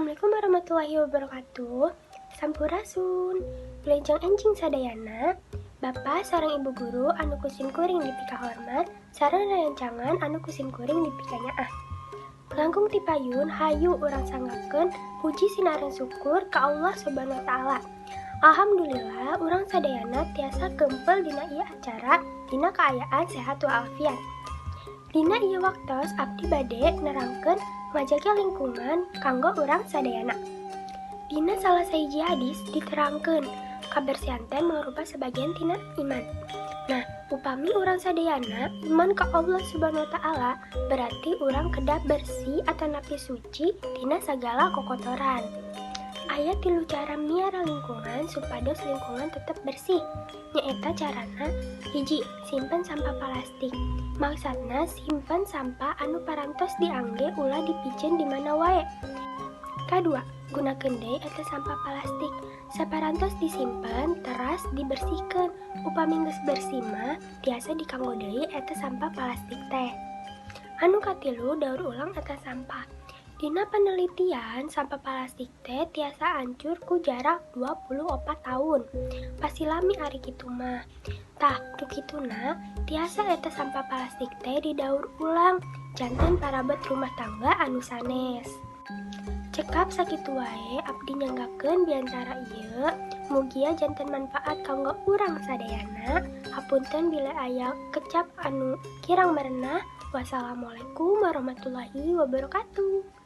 Assalamualaikum warahmatullahi wabarakatuh. Sampurasun. Wilujeng enjing sadayana. Bapa sareng ibu guru anu kusim kuring dipika hormat, sareng rancangan anu kusim kuring dipika nyaah. Langkung tipayun hayu urang sanggakeun puji sinaran syukur ka Allah Subhanahu wa taala. Alhamdulillah urang sadayana tiasa kempel dina ieu acara dina kaayaan sehat walafiat. Dina ieu waktos abdi bade nerangkeun ngajaga lingkungan kanggo urang sadayana. Dina salah sahiji hadis diterangkeun kabersihan teh mangrupa sebagian tina iman. Nah, upami urang sadayana iman ka Allah Subhanahu wa taala berarti urang kedah bersih atanapi suci tina sagala kokotoran. Aya 3 cara miara lingkungan supados lingkungan tetep bersih. Nyaeta carana, 1. Simpen sampah plastik. Maksudna simpen sampah anu parantos diangge ulah dipijeun di mana wae. 2. Gunakeun deui eta sampah plastik. Saparantos disimpen, teras dibersihkeun. Upami geus bersih mah tiasa dikanggo deui eta sampah plastik teh. Anu katilu daur ulang eta sampah. Dina penelitian, sampah plastik teh tiasa hancur ku jarak 24 tahun. Pasilami ari kitu mah. Tah, ku kituna tiasa eta sampah plastik teh didaur ulang, janten parabot rumah tangga anu sanes. Cekap sakitu wae abdi nyanggakeun biantara ieu, mugia janten manfaat kanggo urang sadayana. Hapunten bila aya kecap anu kirang merenah. Wassalamualaikum warahmatullahi wabarakatuh.